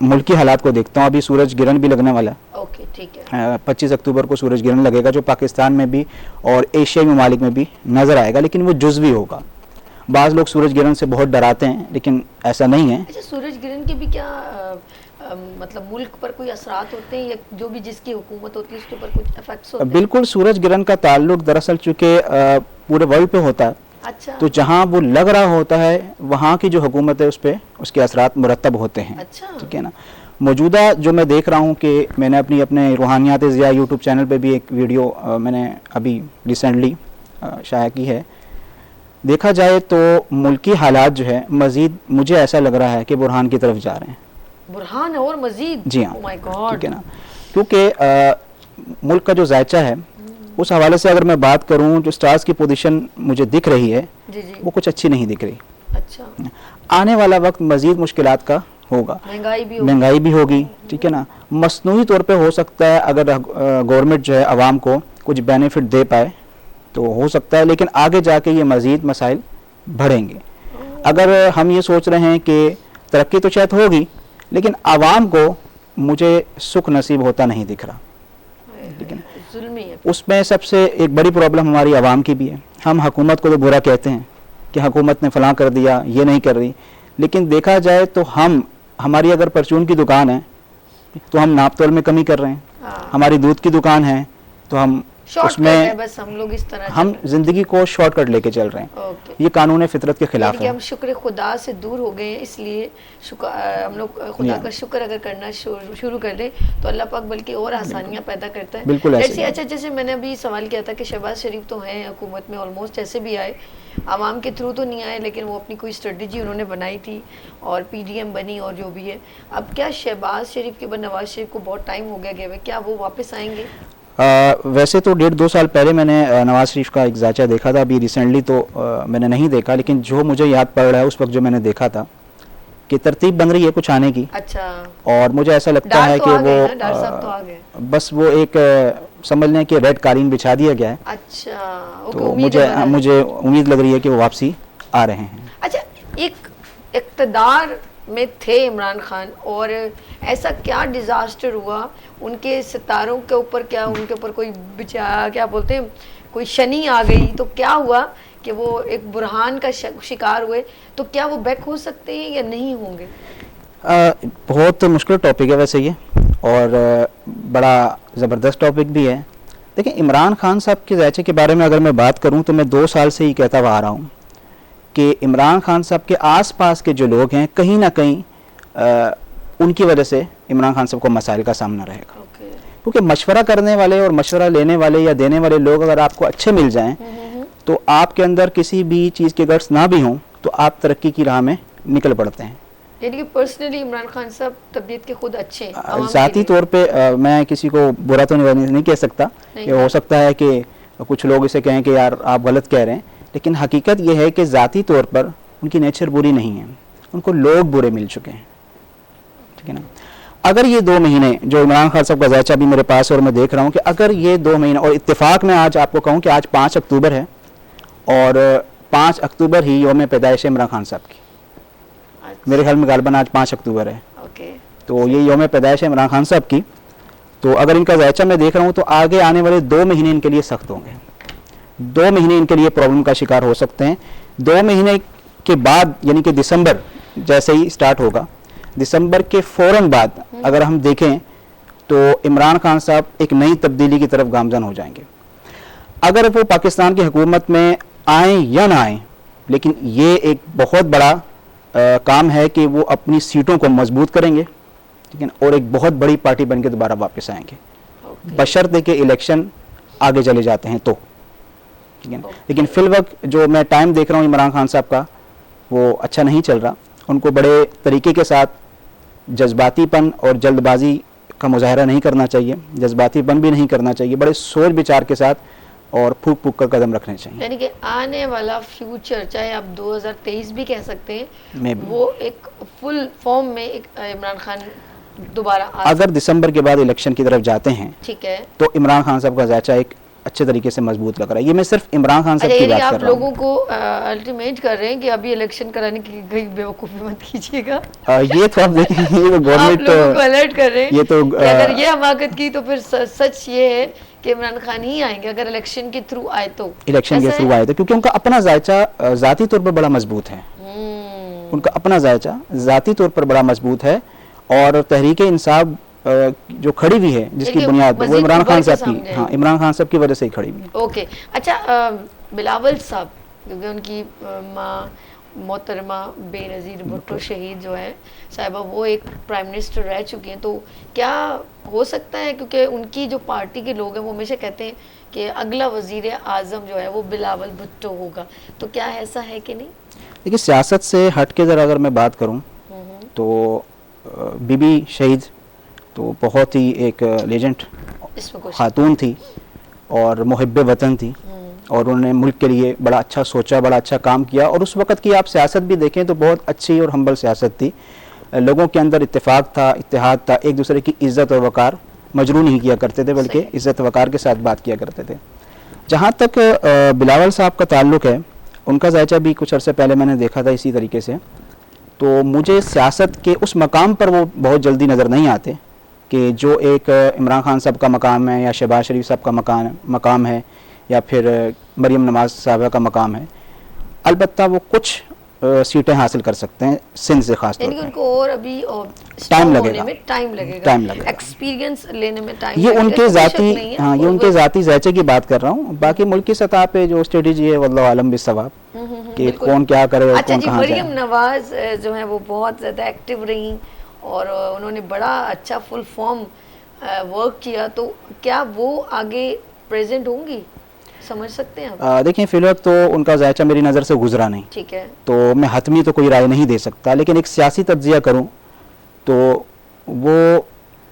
ملکی حالات کو دیکھتا ہوں، ابھی سورج گرہن بھی لگنے والا ہے، اوکے ٹھیک ہے، 25 اکتوبر کو سورج گرہن لگے گا جو پاکستان میں بھی اور ایشیائی ممالک میں بھی نظر آئے گا، لیکن وہ جزوی ہوگا. بعض لوگ سورج گرہن سے بہت ڈراتے ہیں لیکن ایسا نہیں ہے. اچھا سورج گرہن کے بھی کیا مطلب ملک پر کوئی اثرات ہوتے ہیں یا جو بھی جس کی حکومت ہوتی ہے اس کے اوپر کچھ افیکٹس ہوتے ہیں؟ بالکل، سورج گرہن کا تعلق دراصل چونکہ پورے ورلڈ پہ ہوتا ہے، اچھا تو جہاں وہ لگ رہا ہوتا ہے وہاں کی جو حکومت ہے اس پہ اس کے اثرات مرتب ہوتے ہیں. اچھا ٹھیک ہے نا. موجودہ جو میں دیکھ رہا ہوں کہ میں نے اپنے روحانیات ضیاء یوٹیوب چینل پہ بھی ایک ویڈیو میں نے ابھی ریسنٹلی شائع کی ہے. دیکھا جائے تو ملکی حالات جو ہے مزید مجھے ایسا لگ رہا ہے کہ بحران کی طرف جا رہے ہیں. برہان اور مزید؟ جی ہاں، Oh my God. ٹھیک ہے نا. کیونکہ ملک کا جو ذائچہ ہے اس حوالے سے اگر میں بات کروں، جو سٹارز کی پوزیشن مجھے دکھ رہی ہے جی جی وہ کچھ اچھی نہیں دکھ رہی. اچھا آنے والا وقت مزید مشکلات کا ہوگا، مہنگائی بھی ہوگی. ٹھیک ہے نا. مصنوعی طور پہ ہو سکتا ہے اگر گورنمنٹ جو ہے عوام کو کچھ بینیفٹ دے پائے تو ہو سکتا ہے، لیکن آگے جا کے یہ مزید مسائل بڑھیں گے. اگر ہم یہ سوچ رہے ہیں کہ ترقی تو شاید ہوگی لیکن عوام کو مجھے سکھ نصیب ہوتا نہیں دکھ رہا. لیکن ظلم ہی ہے. اس میں سب سے ایک بڑی پرابلم ہماری عوام کی بھی ہے. ہم حکومت کو تو برا کہتے ہیں کہ حکومت نے فلاں کر دیا، یہ نہیں کر رہی، لیکن دیکھا جائے تو ہماری اگر پرچون کی دکان ہے تو ہم ناپ تول میں کمی کر رہے ہیں. ہماری دودھ کی دکان ہے تو ہم اس میں بس ہم لوگ اس طرح ہم زندگی کو شارٹ کٹ لے کے چل رہے ہیں. یہ قانون فطرت کے خلاف ہے. ہم شکر خدا سے دور ہو گئے ہیں، اس لیے ہم لوگ خدا کا شکر اگر کرنا شروع کر دیں تو اللہ پاک بلکہ اور آسانیاں پیدا کرتا ہے. بالکل ایسے. اچھا جیسے میں نے ابھی سوال کیا تھا کہ شہباز شریف تو ہیں حکومت میں آلموسٹ، جیسے بھی آئے عوام کے تھرو تو نہیں آئے لیکن وہ اپنی کوئی اسٹریٹجی انہوں نے بنائی تھی اور پی ڈی ایم بنی اور جو بھی ہے. اب کیا شہباز شریف کے بعد نواز شریف کو بہت ٹائم ہو گیا گئے ہوئے، کیا وہ واپس آئیں گے؟ ویسے تو 1.5-2 سال پہلے میں نے نواز شریف کا ایک ذائچہ دیکھا تھا. ابھی ریسنٹلی تو میں نے نہیں دیکھا، لیکن جو مجھے یاد پڑ رہا ہے اس وقت جو میں نے دیکھا تھا کہ ترتیب بن رہی ہے کچھ آنے کی. اچھا. اور مجھے ایسا لگتا ہے کہ وہ بس وہ ایک سمجھ لیں کہ ریڈ قالین بچھا دیا گیا ہے. اچھا تو مجھے امید لگ رہی ہے کہ وہ واپسی آ رہے ہیں. اچھا ایک اقتدار میں تھے عمران خان اور ایسا کیا ڈیزاسٹر ہوا ان کے ستاروں کے اوپر، کیا ان کے اوپر کوئی کیا بولتے ہیں کوئی شنی آ گئی تو کیا ہوا کہ وہ ایک برہان کا شکار ہوئے؟ تو کیا وہ بیک ہو سکتے ہیں یا نہیں ہوں گے؟ بہت مشکل ٹاپک ہے ویسے یہ، اور بڑا زبردست ٹاپک بھی ہے. دیکھیں عمران خان صاحب کے ذائچے کے بارے میں اگر میں بات کروں تو میں 2 سال سے ہی کہتا ہوا آ رہا ہوں کہ عمران خان صاحب کے آس پاس کے جو لوگ ہیں کہیں نہ کہیں ان کی وجہ سے عمران خان صاحب کو مسائل کا سامنا رہے گا. کیونکہ مشورہ کرنے والے اور مشورہ لینے والے یا دینے والے لوگ اگر آپ کو اچھے مل جائیں تو آپ کے اندر کسی بھی چیز کے گٹس نہ بھی ہوں تو آپ ترقی کی راہ میں نکل پڑتے ہیں. یعنی کہ پرسنلی عمران خان صاحب طبیعت کے خود اچھے ہیں. ذاتی طور پہ میں کسی کو برا تو نہیں کہہ سکتا، کہ ہو سکتا ہے کہ کچھ لوگ اسے کہیں کہ یار آپ غلط کہہ رہے ہیں، لیکن حقیقت یہ ہے کہ ذاتی طور پر ان کی نیچر بری نہیں ہے، ان کو لوگ برے مل چکے ہیں. ٹھیک ہے نا. اگر یہ 2 مہینے جو عمران خان صاحب کا ذائچہ بھی میرے پاس اور میں دیکھ رہا ہوں کہ اگر یہ 2 مہینے، اور اتفاق میں آج آپ کو کہوں کہ آج 5 اکتوبر ہے اور 5 اکتوبر ہی یوم پیدائش ہے عمران خان صاحب کی. میرے خیال میں غالباً آج 5 اکتوبر ہے. تو یہ یوم پیدائش ہے عمران خان صاحب کی. تو اگر ان کا ذائچہ میں دیکھ رہا ہوں تو آگے آنے والے 2 مہینے ان کے لیے سخت ہوں گے. 2 مہینے ان کے لیے پرابلم کا شکار ہو سکتے ہیں. 2 مہینے کے بعد یعنی کہ دسمبر جیسے ہی سٹارٹ ہوگا، دسمبر کے فوراً بعد اگر ہم دیکھیں تو عمران خان صاحب ایک نئی تبدیلی کی طرف گامزن ہو جائیں گے. اگر وہ پاکستان کی حکومت میں آئیں یا نہ آئیں، لیکن یہ ایک بہت بڑا کام ہے کہ وہ اپنی سیٹوں کو مضبوط کریں گے، ٹھیک ہے، اور ایک بہت بڑی پارٹی بن کے دوبارہ واپس آئیں گے، بشرطے کہ الیکشن آگے چلے جاتے ہیں تو. ٹھیک ہے. لیکن فی الوقت جو میں ٹائم دیکھ رہا ہوں عمران خان صاحب کا وہ اچھا نہیں چل رہا. ان کو بڑے طریقے کے ساتھ جذباتی پن اور جلد بازی کا مظاہرہ نہیں کرنا چاہیے، جذباتی پن بھی نہیں کرنا چاہیے، بڑے سوچ بچار کے ساتھ اور پھوک پھوک کر قدم رکھنے چاہیے. یعنی کہ آنے والا فیوچر چاہے آپ 2023 بھی کہہ سکتے ہیں، وہ ایک فل فارم میں ایک عمران خان دوبارہ اگر دسمبر کے بعد الیکشن کی طرف جاتے ہیں ٹھیک ہے تو عمران خان صاحب کا ذائچہ ایک اچھے طریقے سے مضبوط لگ رہا ہے. یہ میں صرف عمران خان صاحب کی بات کر آپ رہا ہوں. لوگوں کو الٹیمیٹ کر رہے ہیں کہ ابھی الیکشن کرانے کی کوئی بیوقوفی مت کیجیے گا. یہ تو آپ دیکھیں یہ تو آپ گورنمنٹ لوگوں کو الرٹ کر رہے ہیں یہ تو کہ اگر یہ حماقت کی تو پھر سچ یہ ہے کہ عمران خان ہی آئیں گے اگر الیکشن کے تھرو آئے تو. الیکشن کے تھرو آئے تھے کیونکہ ان کا اپنا ذائچہ ذاتی طور پر بڑا مضبوط ہے. ان کا اپنا ذائچہ ذاتی طور پر بڑا مضبوط ہے اور تحریک انصاف جو کھڑی ہوئی ہے جس کی بنیاد وہ عمران خان صاحب کی عمران خان صاحب کی وجہ سے ہی کھڑی ہوئی ہے. اوکے اچھا بلاول صاحب کیونکہ ان کی ماں محترمہ بے نظیر بھٹو شہید جو ہے صاحبہ وہ ایک پرائم منسٹر رہ چکی ہیں تو کیا ہو سکتا ہے کیونکہ ان کی جو پارٹی کے لوگ ہیں وہ ہمیشہ کہتے ہیں کہ اگلا وزیر اعظم جو ہے وہ بلاول بھٹو ہوگا تو کیا ایسا ہے کہ نہیں؟ دیکھیے سیاست سے ہٹ کے ذرا اگر میں بات کروں تو بی بی شہید تو بہت ہی ایک لیجنڈ خاتون تھی اور محب وطن تھی اور انہوں نے ملک کے لیے بڑا اچھا سوچا بڑا اچھا کام کیا اور اس وقت کی آپ سیاست بھی دیکھیں تو بہت اچھی اور ہمبل سیاست تھی. لوگوں کے اندر اتفاق تھا اتحاد تھا ایک دوسرے کی عزت اور وقار مجروح نہیں کیا کرتے تھے بلکہ عزت وقار کے ساتھ بات کیا کرتے تھے. جہاں تک بلاول صاحب کا تعلق ہے ان کا ذائچہ بھی کچھ عرصے پہلے میں نے دیکھا تھا اسی طریقے سے تو مجھے سیاست کے اس مقام پر وہ بہت جلدی نظر نہیں آتے کہ جو ایک عمران خان صاحب کا مقام ہے یا شہباز شریف صاحب کا مقام ہے یا پھر مریم نواز صاحبہ کا مقام ہے. البتہ وہ کچھ سیٹیں حاصل کر سکتے ہیں سندھ سے خاص طور پر ان کو اور ابھی ٹائم لگے گا ایکسپیرینس لینے میں ٹائم یہ ان کے ذاتی یہ ان کے ذاتی ذائچے کی بات کر رہا ہوں. باقی ملکی سطح پہ جو اسٹریٹجی ہے واللہ عالم بالصواب کہ کون کیا کرے اور کون کہاں جائے. مریم نواز جو ہے وہ بہت زیادہ ایکٹیو رہی اور انہوں نے بڑا اچھا فل فارم ورک کیا تو کیا وہ آگے پریزنٹ ہوں گی سمجھ سکتے ہیں آپ؟ دیکھیں فی الوقت تو ان کا ذائچہ میری نظر سے گزرا نہیں ٹھیک ہے تو میں حتمی تو کوئی رائے نہیں دے سکتا لیکن ایک سیاسی تجزیہ کروں تو وہ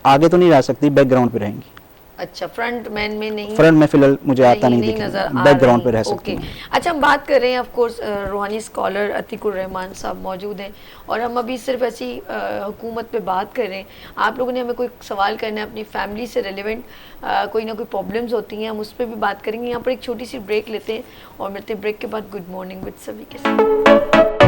آگے تو نہیں رہ سکتی بیک گراؤنڈ پہ رہیں گی. اچھا فرنٹ مین میں نہیں فرنٹ میں فی الحال مجھے آتا نہیں دکھتا بیک گراؤنڈ پہ رہ سکتی ہیں. اچھا ہم بات کر رہے ہیں آف کورس روحانی اسکالر عتیق الرحمان صاحب موجود ہیں اور ہم ابھی صرف ایسی حکومت پہ بات کر رہے ہیں. آپ لوگوں نے ہمیں کوئی سوال کرنا ہے اپنی فیملی سے ریلیونٹ کوئی نہ کوئی پرابلمز ہوتی ہیں ہم اس پہ بھی بات کریں گے. یہاں پر ایک چھوٹی سی بریک لیتے ہیں اور ملتے ہیں بریک کے بعد گڈ مارننگ وتھ سبھی کے ساتھ.